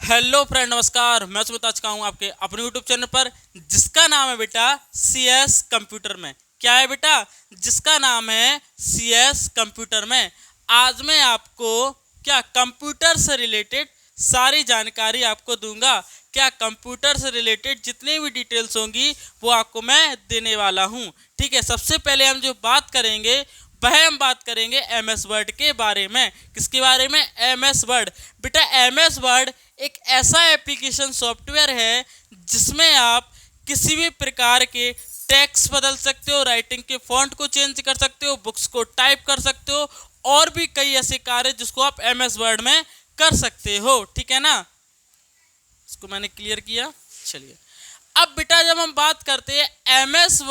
Hello friend, नमस्कार। मैं सुमित आज का हूँ आपके अपने यूट्यूब चैनल पर, जिसका नाम है बेटा CS कंप्यूटर में। क्या है बेटा? जिसका नाम है CS कंप्यूटर में। आज मैं आपको क्या कंप्यूटर से रिलेटेड सारी जानकारी आपको दूंगा। क्या कंप्यूटर से रिलेटेड जितनी भी डिटेल्स होंगी वो आपको मैं देने वाला हूँ। ठीक है, सबसे पहले हम जो बात करेंगे वह हम बात करेंगे MS वर्ड के बारे में। किसके बारे में? MS word. बेटा MS वर्ड एक ऐसा एप्लीकेशन सॉफ्टवेयर है जिसमें आप किसी भी प्रकार के टेक्स्ट बदल सकते हो, राइटिंग के फॉन्ट को चेंज कर सकते हो, बुक्स को टाइप कर सकते हो और भी कई ऐसे कार्य जिसको आप MS वर्ड में कर सकते हो। ठीक है ना, इसको मैंने क्लियर किया। चलिए, अब बेटा जब हम बात करते हैं MS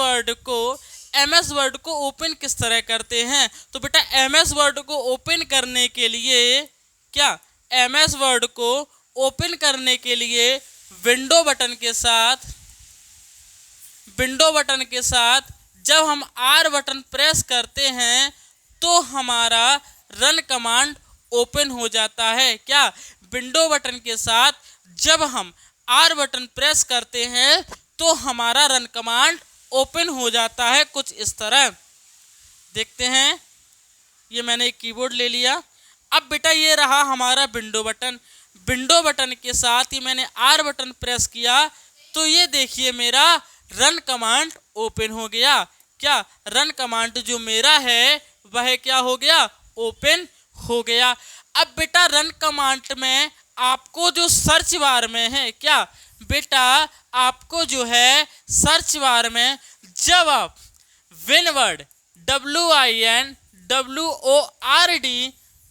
वर्ड को ओपन किस तरह करते हैं, तो बेटा MS वर्ड को ओपन करने के लिए क्या MS वर्ड को ओपन करने के लिए विंडो बटन के साथ जब हम R बटन प्रेस करते हैं तो हमारा रन कमांड ओपन हो जाता है। क्या? विंडो बटन के साथ जब हम R बटन प्रेस करते हैं तो हमारा रन कमांड ओपन हो जाता है कुछ इस तरह। देखते हैं, ये मैंने एक कीबोर्ड ले लिया। अब बेटा ये रहा हमारा विंडो बटन के साथ ही मैंने R बटन प्रेस किया तो ये देखिए मेरा रन कमांड ओपन हो गया। क्या? रन कमांड जो मेरा है वह क्या हो गया? ओपन हो गया। अब बेटा रन कमांड में आपको जो सर्च बार में है, क्या बेटा आपको जो है सर्च बार में जब आप विनवर्ड WINWORD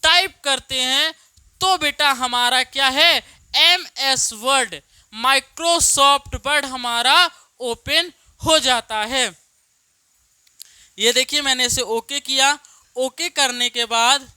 टाइप करते हैं तो बेटा हमारा क्या है? MS वर्ड, माइक्रोसॉफ्ट वर्ड हमारा ओपन हो जाता है। ये देखिए मैंने इसे ओके किया। ओके करने के बाद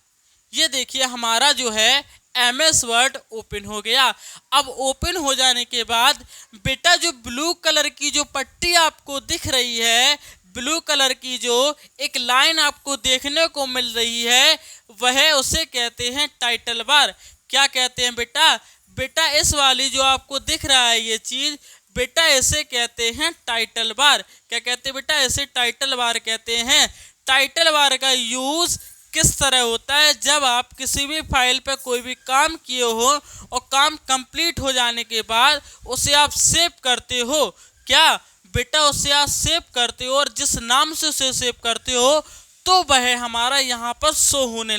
ये देखिए हमारा जो है MS वर्ड ओपन हो गया। अब ओपन हो जाने के बाद बेटा जो ब्लू कलर की जो पट्टी आपको दिख रही है, ब्लू कलर की जो एक लाइन आपको देखने को मिल रही है, वह उसे कहते हैं टाइटल बार। क्या कहते हैं बेटा? बेटा इस वाली जो आपको दिख रहा है ये चीज, बेटा इसे कहते हैं टाइटल बार। क्या कहते हैं बेटा? इसे टाइटल बार कहते हैं। टाइटल बार का यूज किस तरह होता है? जब आप किसी भी फाइल पर कोई भी काम किए हो और काम कंप्लीट हो जाने के बाद उसे आप सेव करते हो। क्या बेटा? उसे आप सेव करते हो और जिस नाम से उसे सेव करते हो तो वह हमारा यहाँ पर शो होने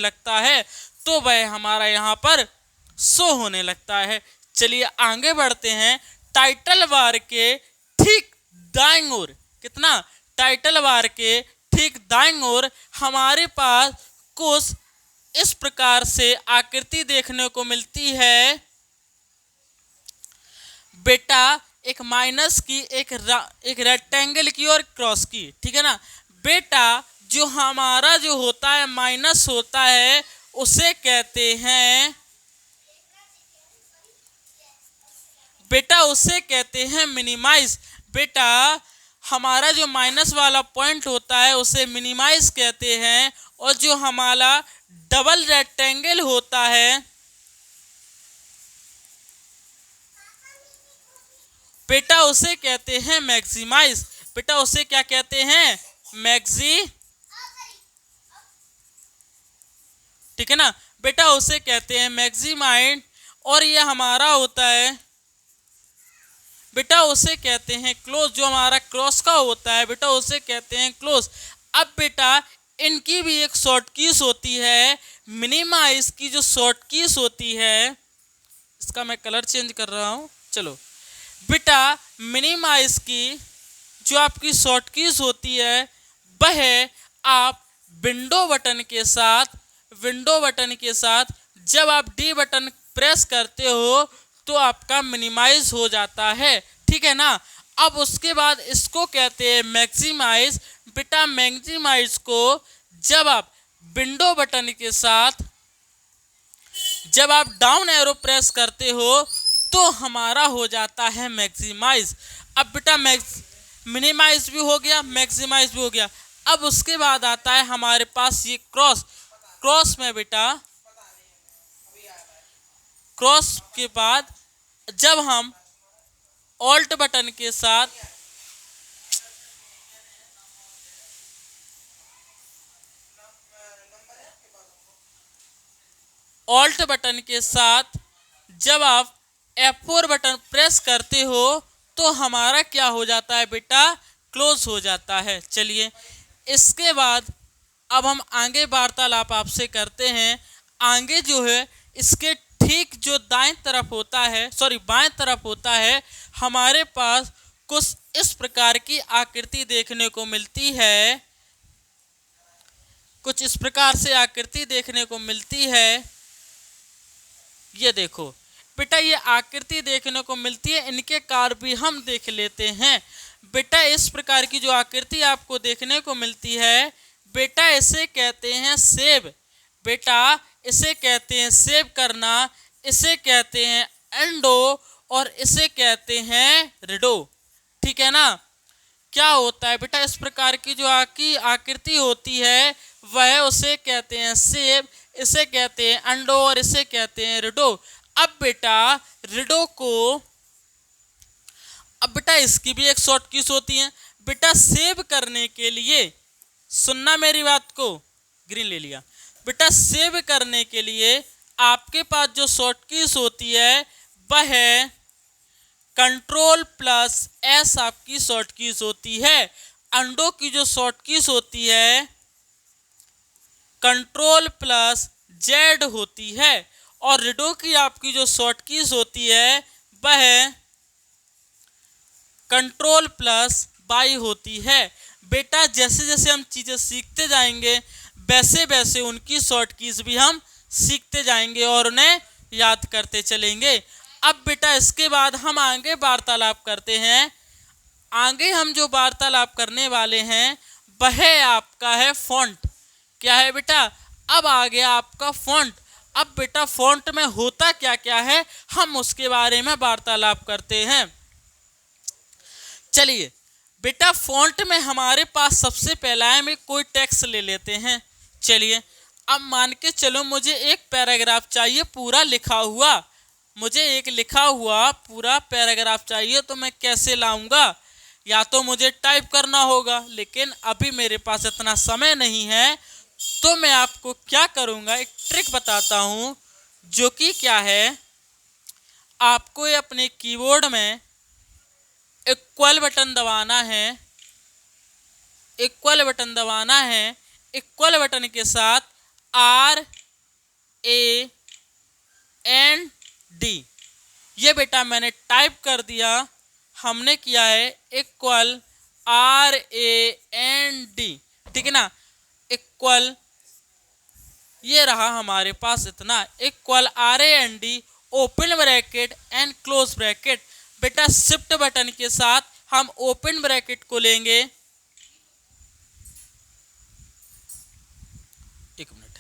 लगता है। चलिए आगे बढ़ते हैं। टाइटल बार के ठीक दाईं ओर, कितना? टाइटल बार के ठीक दाईं ओर हमारे पास कुछ इस प्रकार से आकृति देखने को मिलती है बेटा, एक माइनस की, एक रेक्टेंगल की और क्रॉस की। ठीक है ना बेटा? जो हमारा जो होता है माइनस होता है उसे कहते हैं बेटा, उसे कहते हैं मिनिमाइज। बेटा हमारा जो माइनस वाला पॉइंट होता है उसे मिनिमाइज कहते हैं और जो हमारा डबल रेक्टेंगल होता है बेटा उसे कहते हैं मैक्सिमाइज। बेटा उसे क्या कहते हैं? ठीक है ना बेटा, उसे कहते हैं मैक्सिमाइज। और ये हमारा होता है बेटा, उसे कहते हैं क्लोज। जो हमारा क्रॉस का होता है बेटा उसे कहते हैं क्लोज। अब बेटा इनकी भी एक शॉर्ट कीज होती है, मिनिमाइज की जो शॉर्ट कीज होती है, इसका मैं कलर चेंज कर रहा हूं। चलो बेटा, मिनिमाइज की जो आपकी शॉर्ट कीज होती है वह आप विंडो बटन के साथ जब आप D बटन प्रेस करते हो तो आपका मिनिमाइज हो जाता है। ठीक है ना? अब उसके बाद इसको कहते हैं मैक्सिमाइज। बेटा मैक्सिमाइज को जब आप विंडो बटन के साथ जब आप डाउन एरो प्रेस करते हो तो हमारा हो जाता है मैक्सिमाइज। अब बेटा मिनिमाइज भी हो गया, मैक्सिमाइज भी हो गया। अब उसके बाद आता है हमारे पास ये क्रॉस में बेटा, क्रॉस के बाद जब हम ऑल्ट बटन के साथ ऑल्ट बटन के साथ जब आप F4 बटन प्रेस करते हो तो हमारा क्या हो जाता है बेटा, क्लोज हो जाता है। चलिए इसके बाद अब हम आगे वार्तालाप आपसे करते हैं। आगे जो है इसके ठीक जो दाएं तरफ होता है, बाएं तरफ होता है, हमारे पास कुछ इस प्रकार की आकृति देखने को मिलती है। कुछ इस प्रकार से आकृति देखने को मिलती है। ये देखो बेटा, ये आकृति देखने को मिलती है। इनके कार्य भी हम देख लेते हैं। बेटा इस प्रकार की जो आकृति आपको देखने को मिलती है बेटा, इसे कहते हैं सेव। बेटा इसे कहते हैं सेव करना, इसे कहते हैं एंडो और इसे कहते हैं रिडो। ठीक है ना। क्या होता है बेटा, इस प्रकार की जो आकृति होती है वह उसे कहते हैं सेव, इसे कहते हैं एंडो और इसे कहते हैं रिडो। अब बेटा इसकी भी एक शॉर्ट कीज होती है। बेटा सेव करने के लिए, सुनना मेरी बात को, ग्रीन ले लिया। बेटा सेव करने के लिए आपके पास जो शॉर्ट कीज होती है वह है Ctrl+S आपकी शॉर्ट कीज होती है। अंडो की जो शॉर्ट कीज होती है Ctrl+Z होती है और रिडो की आपकी जो शॉर्ट कीज होती है वह Ctrl+Y होती है। बेटा जैसे जैसे हम चीज़ें सीखते जाएंगे वैसे वैसे उनकी शॉर्ट कीज भी हम सीखते जाएंगे और उन्हें याद करते चलेंगे। अब बेटा इसके बाद हम आगे वार्तालाप करते हैं। आगे हम जो वार्तालाप करने वाले हैं वह आपका है फॉन्ट। क्या है बेटा, अब आ गया आपका फॉन्ट। अब बेटा फॉन्ट में होता क्या क्या है हम उसके बारे में वार्तालाप करते हैं। चलिए बेटा फॉन्ट में हमारे पास सबसे पहला है, हम कोई टेक्स्ट ले लेते हैं। चलिए अब मान के चलो मुझे एक पैराग्राफ चाहिए पूरा लिखा हुआ, मुझे एक लिखा हुआ पूरा पैराग्राफ चाहिए, तो मैं कैसे लाऊंगा? या तो मुझे टाइप करना होगा, लेकिन अभी मेरे पास इतना समय नहीं है। तो मैं आपको क्या करूंगा, एक ट्रिक बताता हूं, जो कि क्या है, आपको अपने कीबोर्ड में इक्वल बटन दबाना है। इक्वल बटन दबाना है। इक्वल बटन के साथ RAND, ये बेटा मैंने टाइप कर दिया। हमने किया है इक्वल RAND, ठीक है ना। इक्वल ये रहा हमारे पास इतना, equal RAND open bracket and close bracket. बेटा शिफ्ट बटन के साथ हम ओपन ब्रैकेट को लेंगे, एक मिनट,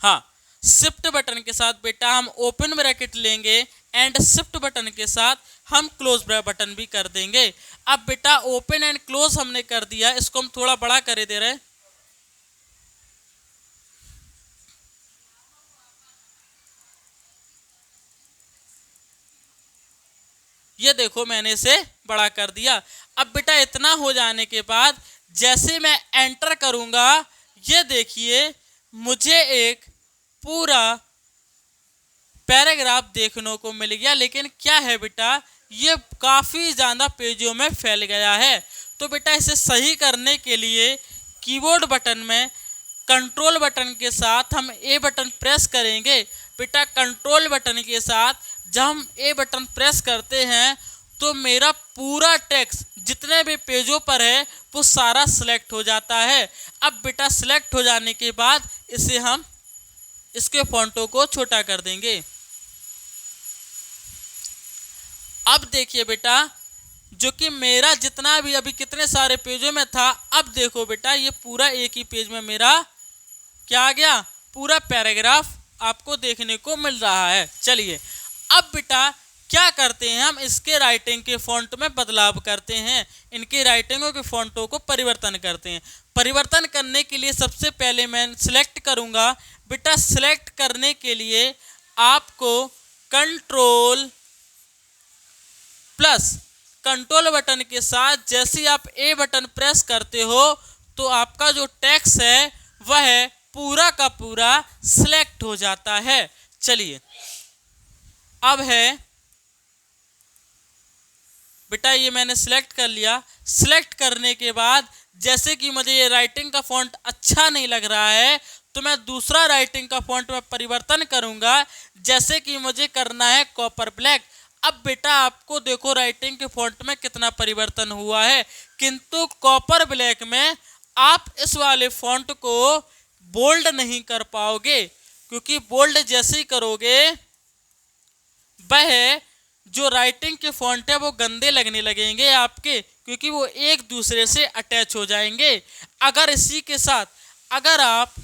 हाँ, शिफ्ट बटन के साथ बेटा हम ओपन ब्रैकेट लेंगे एंड शिफ्ट बटन के साथ हम क्लोज बटन भी कर देंगे। अब बेटा ओपन एंड क्लोज हमने कर दिया, इसको हम थोड़ा बड़ा कर दे रहे, ये देखो मैंने इसे बड़ा कर दिया। अब बेटा इतना हो जाने के बाद जैसे मैं एंटर करूंगा, ये देखिए मुझे एक पूरा पैराग्राफ देखने को मिल गया। लेकिन क्या है बेटा, ये काफ़ी ज़्यादा पेजों में फैल गया है। तो बेटा इसे सही करने के लिए कीबोर्ड बटन में कंट्रोल बटन के साथ हम ए बटन प्रेस करेंगे। बेटा कंट्रोल बटन के साथ जब हम ए बटन प्रेस करते हैं तो मेरा पूरा टेक्स्ट जितने भी पेजों पर है वो सारा सिलेक्ट हो जाता है। अब बेटा सिलेक्ट हो जाने के बाद इसे हम इसके फॉन्टों को छोटा कर देंगे। अब देखिए बेटा, जो कि मेरा जितना भी अभी कितने सारे पेजों में था, अब देखो बेटा ये पूरा एक ही पेज में मेरा क्या आ गया, पूरा पैराग्राफ आपको देखने को मिल रहा है। चलिए अब बेटा क्या करते हैं, हम इसके राइटिंग के फॉन्ट में बदलाव करते हैं, इनके राइटिंगों के फॉन्टों को परिवर्तन करते हैं। परिवर्तन करने के लिए सबसे पहले मैं सिलेक्ट करूंगा। बेटा सिलेक्ट करने के लिए आपको कंट्रोल प्लस कंट्रोल बटन के साथ जैसे ही आप ए बटन प्रेस करते हो तो आपका जो टेक्स्ट है वह पूरा का पूरा सिलेक्ट हो जाता है। चलिए अब है बेटा ये मैंने सिलेक्ट कर लिया। सिलेक्ट करने के बाद जैसे कि मुझे ये राइटिंग का फॉन्ट अच्छा नहीं लग रहा है तो मैं दूसरा राइटिंग का फॉन्ट में परिवर्तन करूंगा, जैसे कि मुझे करना है कॉपर ब्लैक। अब बेटा आपको देखो राइटिंग के फॉन्ट में कितना परिवर्तन हुआ है, किंतु कॉपर ब्लैक में आप इस वाले फॉन्ट को बोल्ड नहीं कर पाओगे, क्योंकि बोल्ड जैसे ही करोगे वह जो राइटिंग के फॉन्ट है वो गंदे लगने लगेंगे आपके, क्योंकि वो एक दूसरे से अटैच हो जाएंगे। अगर इसी के साथ अगर आप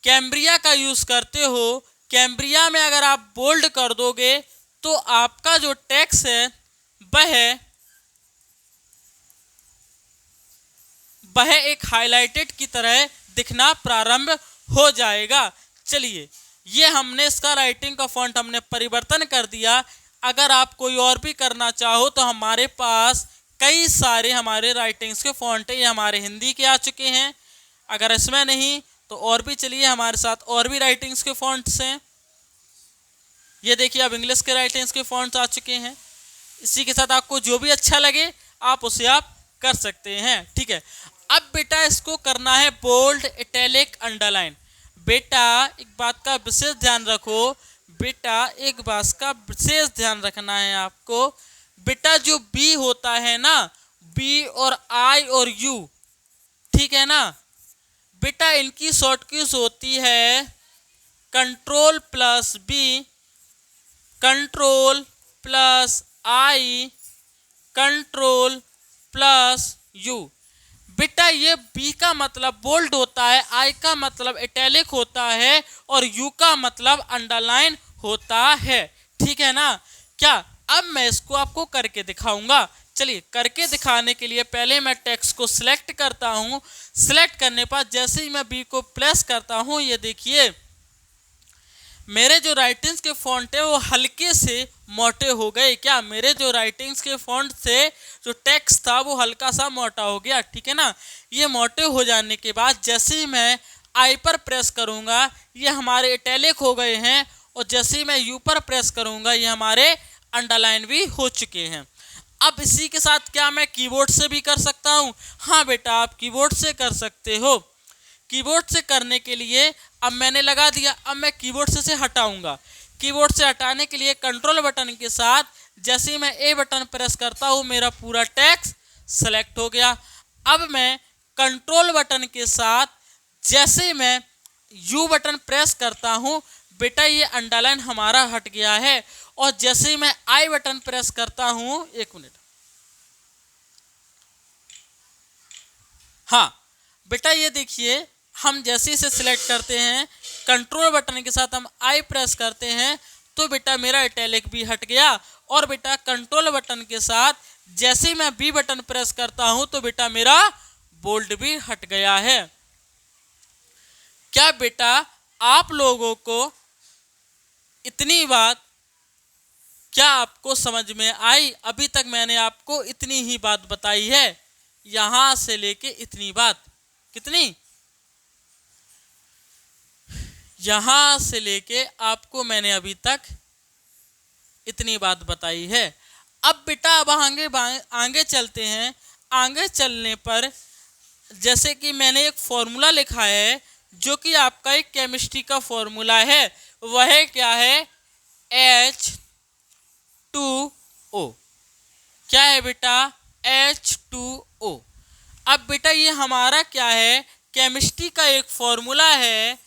कैम्ब्रिया का यूज करते हो, कैम्ब्रिया में अगर आप बोल्ड कर दोगे तो आपका जो टेक्स्ट है वह एक हाइलाइटेड की तरह दिखना प्रारंभ हो जाएगा। चलिए ये हमने इसका राइटिंग का फॉन्ट हमने परिवर्तन कर दिया। अगर आप कोई और भी करना चाहो तो हमारे पास कई सारे हमारे राइटिंग्स के फॉन्ट है, ये हमारे हिंदी के आ चुके हैं। अगर इसमें नहीं तो और भी चलिए हमारे साथ और भी राइटिंग्स के फॉन्ट्स हैं। ये देखिए अब इंग्लिश के राइटिंग्स के फॉन्ट्स आ चुके हैं। इसी के साथ आपको जो भी अच्छा लगे आप उसे आप कर सकते हैं। ठीक है, अब बेटा इसको करना है बोल्ड, इटैलिक, अंडरलाइन। बेटा एक बात का विशेष ध्यान रखो, बेटा एक बात का विशेष ध्यान रखना है आपको। बेटा जो बी होता है ना, बी और आई और यू, ठीक है ना बेटा, इनकी शॉर्ट कीज होती है control plus B, control plus I, control plus U. बेटा ये बी का मतलब बोल्ड होता है, आई का मतलब इटैलिक होता है और यू का मतलब अंडरलाइन होता है। ठीक है ना। क्या अब मैं इसको आपको करके दिखाऊंगा। चलिए करके दिखाने के लिए पहले मैं टेक्स्ट को सिलेक्ट करता हूं। सिलेक्ट करने पर जैसे ही मैं बी को प्रेस करता हूं, ये देखिए मेरे जो राइटिंग्स के फॉन्ट है वो हल्के से मोटे हो गए। क्या मेरे जो राइटिंग्स के फॉन्ट से जो टेक्स्ट था वो हल्का सा मोटा हो गया। ठीक है ना। ये मोटे हो जाने के बाद जैसे ही मैं आई पर प्रेस करूंगा ये हमारे इटैलिक हो गए हैं, और जैसे ही मैं यू पर प्रेस करूंगा ये हमारे अंडरलाइन भी हो चुके हैं। अब इसी के साथ क्या मैं कीबोर्ड से भी कर सकता हूँ? हाँ बेटा आप कीबोर्ड से कर सकते हो। कीबोर्ड से करने के लिए अब मैंने लगा दिया, अब मैं कीबोर्ड से हटाऊंगा। कीबोर्ड से हटाने के लिए कंट्रोल बटन के साथ जैसे ही मैं ए बटन प्रेस करता हूँ मेरा पूरा टेक्स्ट सेलेक्ट हो गया। अब मैं कंट्रोल बटन के साथ जैसे ही मैं यू बटन प्रेस करता हूँ बेटा ये अंडरलाइन हमारा हट गया है, और जैसे ही मैं आई बटन प्रेस करता हूँ, एक मिनट, हाँ बेटा ये देखिए हम जैसे इसे सिलेक्ट करते हैं कंट्रोल बटन के साथ हम आई प्रेस करते हैं तो बेटा मेरा इटैलिक भी हट गया, और बेटा कंट्रोल बटन के साथ जैसे ही मैं बी बटन प्रेस करता हूं तो बेटा मेरा बोल्ड भी हट गया है। क्या बेटा आप लोगों को इतनी बात क्या आपको समझ में आई? अभी तक मैंने आपको इतनी ही बात बताई है, यहां से लेके इतनी बात, कितनी, यहां से लेके आपको मैंने अभी तक इतनी बात बताई है। अब बेटा अब आगे चलते हैं। आगे चलने पर जैसे कि मैंने एक फॉर्मूला लिखा है जो कि आपका एक केमिस्ट्री का फॉर्मूला है, वह क्या है? H2O। क्या है बेटा? H2O। अब बेटा ये हमारा क्या है? केमिस्ट्री का एक फॉर्मूला है।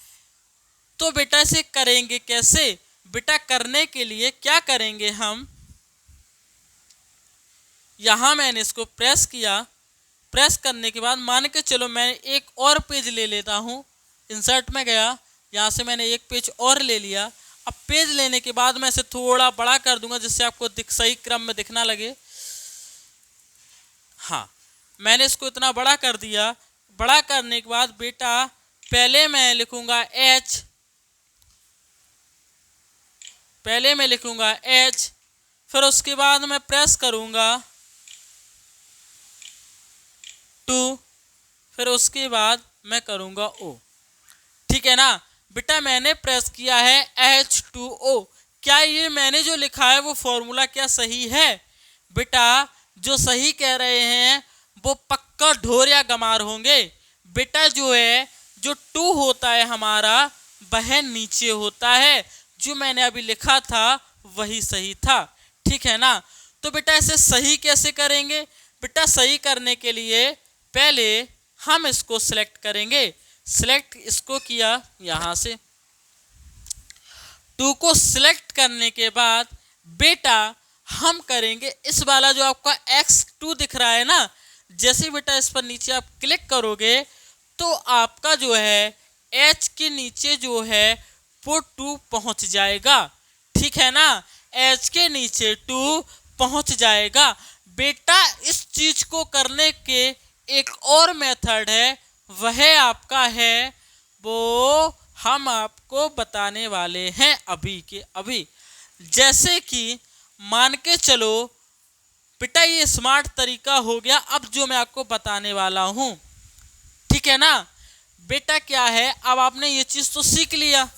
तो बेटा इसे करेंगे कैसे? बेटा करने के लिए क्या करेंगे हम, यहां मैंने इसको प्रेस किया। प्रेस करने के बाद मान के चलो मैं एक और पेज ले लेता हूं, इंसर्ट में गया, यहां से मैंने एक पेज और ले लिया। अब पेज लेने के बाद मैं इसे थोड़ा बड़ा कर दूंगा जिससे आपको सही क्रम में दिखना लगे। हाँ मैंने इसको इतना बड़ा कर दिया। बड़ा करने के बाद बेटा पहले मैं लिखूंगा H, पहले मैं लिखूंगा H, फिर उसके बाद मैं प्रेस करूंगा 2, फिर उसके बाद मैं करूंगा O। ठीक है ना बेटा, मैंने प्रेस किया है H2O। क्या ये मैंने जो लिखा है वो फॉर्मूला क्या सही है? बेटा जो सही कह रहे हैं वो पक्का ढोर या गमार होंगे। बेटा जो है जो 2 होता है हमारा वह नीचे होता है, जो मैंने अभी लिखा था वही सही था। ठीक है ना, तो बेटा इसे सही कैसे करेंगे? बेटा सही करने के लिए पहले हम इसको सिलेक्ट करेंगे। सिलेक्ट इसको किया यहाँ से, 2 को सिलेक्ट करने के बाद बेटा हम करेंगे इस वाला जो आपका x2 दिख रहा है ना, जैसे बेटा इस पर नीचे आप क्लिक करोगे तो आपका जो है H के नीचे जो है वो 2 पहुंच जाएगा। ठीक है ना, H के नीचे 2 पहुंच जाएगा। बेटा इस चीज को करने के एक और मेथड है, वह आपका है वो हम आपको बताने वाले हैं अभी के अभी। जैसे कि मान के चलो बेटा ये स्मार्ट तरीका हो गया, अब जो मैं आपको बताने वाला हूं। ठीक है ना बेटा, क्या है अब आपने ये चीज तो सीख लिया।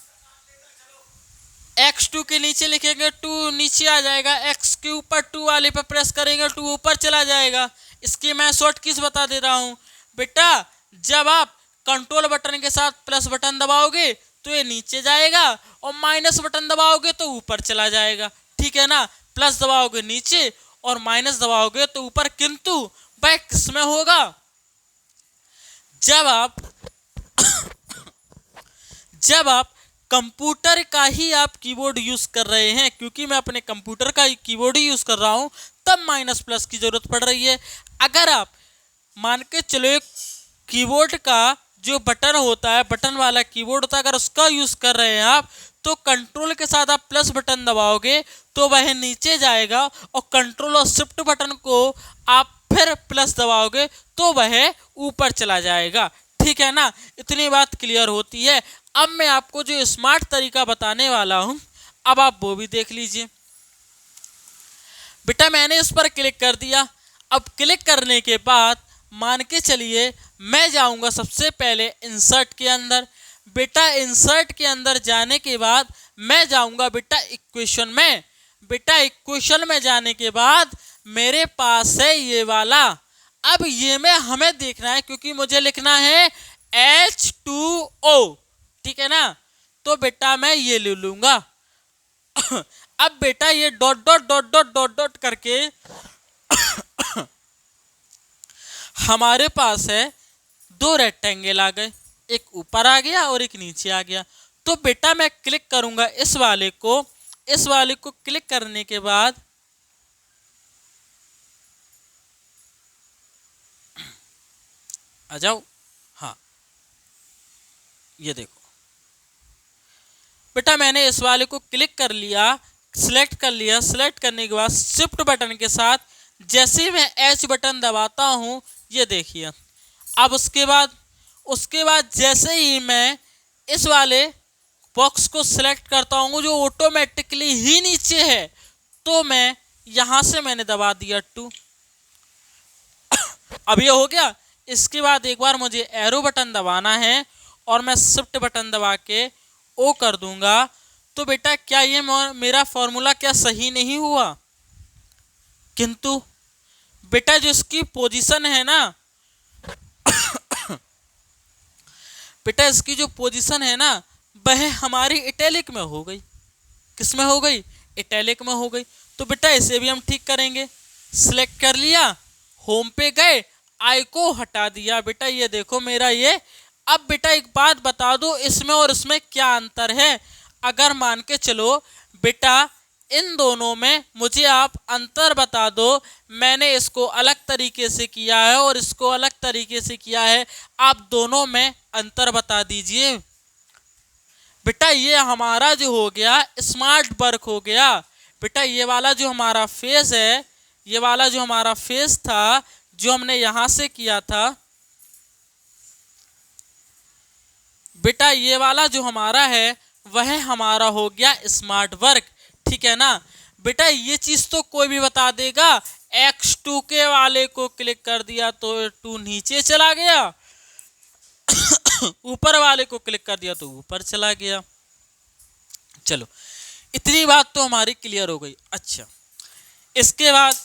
x2 के नीचे लिखेंगे 2 नीचे आ जाएगा, x के ऊपर 2 वाले पर प्रेस करेंगे 2 ऊपर चला जाएगा। इसकी मैं शॉर्ट कीज बता दे रहा हूं। बेटा जब आप कंट्रोल बटन के साथ प्लस बटन दबाओगे तो ये नीचे जाएगा और माइनस बटन दबाओगे तो ऊपर चला जाएगा। ठीक है ना, प्लस दबाओगे नीचे और माइनस दबाओगे तो ऊपर। किंतु वह किसमें होगा? जब आप कंप्यूटर का ही आप कीबोर्ड यूज कर रहे हैं, क्योंकि मैं अपने कंप्यूटर का कीबोर्ड ही यूज कर रहा हूं, तब माइनस प्लस की जरूरत पड़ रही है। अगर आप मान के चलो कीबोर्ड का जो बटन होता है, बटन वाला कीबोर्ड होता है, अगर उसका यूज कर रहे हैं आप, तो कंट्रोल के साथ आप प्लस बटन दबाओगे तो वह नीचे जाएगा और कंट्रोल और शिफ्ट बटन को आप फिर प्लस दबाओगे तो वह ऊपर चला जाएगा। ठीक है ना, इतनी बात क्लियर होती है। अब मैं आपको जो स्मार्ट तरीका बताने वाला हूं, अब आप वो भी देख लीजिए। बेटा मैंने इस पर क्लिक कर दिया। अब क्लिक करने के बाद मान के चलिए मैं जाऊंगा सबसे पहले इंसर्ट के अंदर। बेटा इंसर्ट के अंदर जाने के बाद मैं जाऊंगा बेटा इक्वेशन में। बेटा इक्वेशन में जाने के बाद मेरे पास है ये वाला। अब ये में हमें देखना है क्योंकि मुझे लिखना है H2O। ठीक है ना, तो बेटा मैं ये ले लूंगा। अब बेटा ये dot dot dot dot dot dot करके हमारे पास है 2 रेक्टेंगल आ गए, एक ऊपर आ गया और एक नीचे आ गया। तो बेटा मैं क्लिक करूंगा इस वाले को क्लिक करने के बाद आ जाओ। हाँ ये देखो बेटा मैंने इस वाले को क्लिक कर लिया, सिलेक्ट कर लिया। सिलेक्ट करने के बाद शिफ्ट बटन के साथ जैसे ही मैं H बटन दबाता हूं, ये देखिए। अब उसके बाद जैसे ही मैं इस वाले बॉक्स को सिलेक्ट करता हूं जो ऑटोमेटिकली ही नीचे है, तो मैं यहां से मैंने दबा दिया 2। अब ये हो गया। इसके बाद एक बार मुझे एरो बटन दबाना है और मैं शिफ्ट बटन दबा के ओ कर दूंगा। तो बेटा क्या ये मेरा फॉर्मूला क्या सही नहीं हुआ? किंतु बेटा जो इसकी पोजीशन है ना बेटा इसकी जो पोजीशन है ना वह हमारी इटैलिक में हो गई। किस में हो गई? इटैलिक में हो गई। तो बेटा इसे भी हम ठीक करेंगे। सिलेक्ट कर लिया, होम पे गए, आई को हटा दिया। बेटा ये देखो मेरा ये। अब बेटा एक बात बता दो, इसमें और इसमें क्या अंतर है? अगर मान के चलो बेटा इन दोनों में मुझे आप अंतर बता दो। मैंने इसको अलग तरीके से किया है और इसको अलग तरीके से किया है, आप दोनों में अंतर बता दीजिए। बेटा ये हमारा जो हो गया स्मार्ट वर्क हो गया। बेटा ये वाला जो हमारा फेस है, ये वाला जो हमारा फेस था जो हमने यहां से किया था, बेटा ये वाला जो हमारा है वह हमारा हो गया स्मार्ट वर्क। ठीक है ना बेटा, ये चीज तो कोई भी बता देगा। X2 के वाले को क्लिक कर दिया तो 2 नीचे चला गया, ऊपर वाले को क्लिक कर दिया तो ऊपर चला गया। चलो इतनी बात तो हमारी क्लियर हो गई। अच्छा, इसके बाद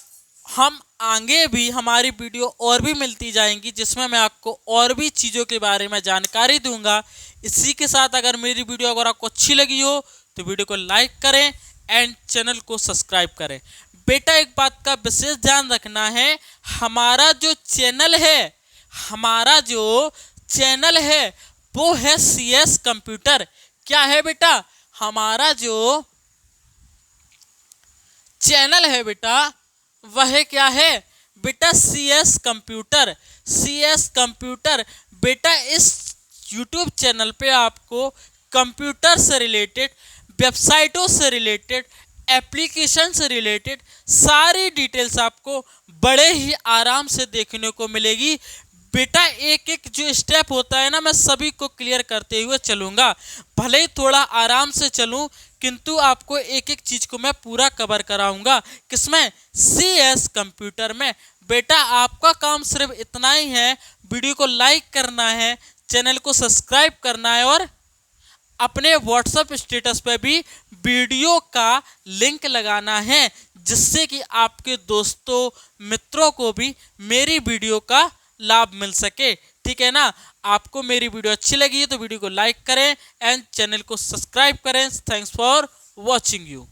हम आगे भी हमारी वीडियो और भी मिलती जाएंगी जिसमें मैं आपको और भी चीज़ों के बारे में जानकारी दूंगा। इसी के साथ अगर मेरी वीडियो अगर आपको अच्छी लगी हो तो वीडियो को लाइक करें एंड चैनल को सब्सक्राइब करें। बेटा एक बात का विशेष ध्यान रखना है, हमारा जो चैनल है वो है CS कंप्यूटर। क्या है बेटा, हमारा जो चैनल है बेटा वह क्या है बेटा, CS कंप्यूटर। बेटा इस YouTube चैनल पे आपको कंप्यूटर से रिलेटेड, वेबसाइटों से रिलेटेड, एप्लीकेशन से रिलेटेड सारी डिटेल्स आपको बड़े ही आराम से देखने को मिलेगी। बेटा एक एक जो स्टेप होता है ना, मैं सभी को क्लियर करते हुए चलूँगा। भले ही थोड़ा आराम से चलूँ किंतु आपको एक एक चीज़ को मैं पूरा कवर कराऊंगा। किसमें, CS कंप्यूटर में। बेटा आपका काम सिर्फ इतना ही है, वीडियो को लाइक करना है, चैनल को सब्सक्राइब करना है और अपने व्हाट्सएप स्टेटस पे भी वीडियो का लिंक लगाना है, जिससे कि आपके दोस्तों मित्रों को भी मेरी वीडियो का लाभ मिल सके। ठीक है ना, आपको मेरी वीडियो अच्छी लगी है तो वीडियो को लाइक करें एंड चैनल को सब्सक्राइब करें। Thanks for watching you.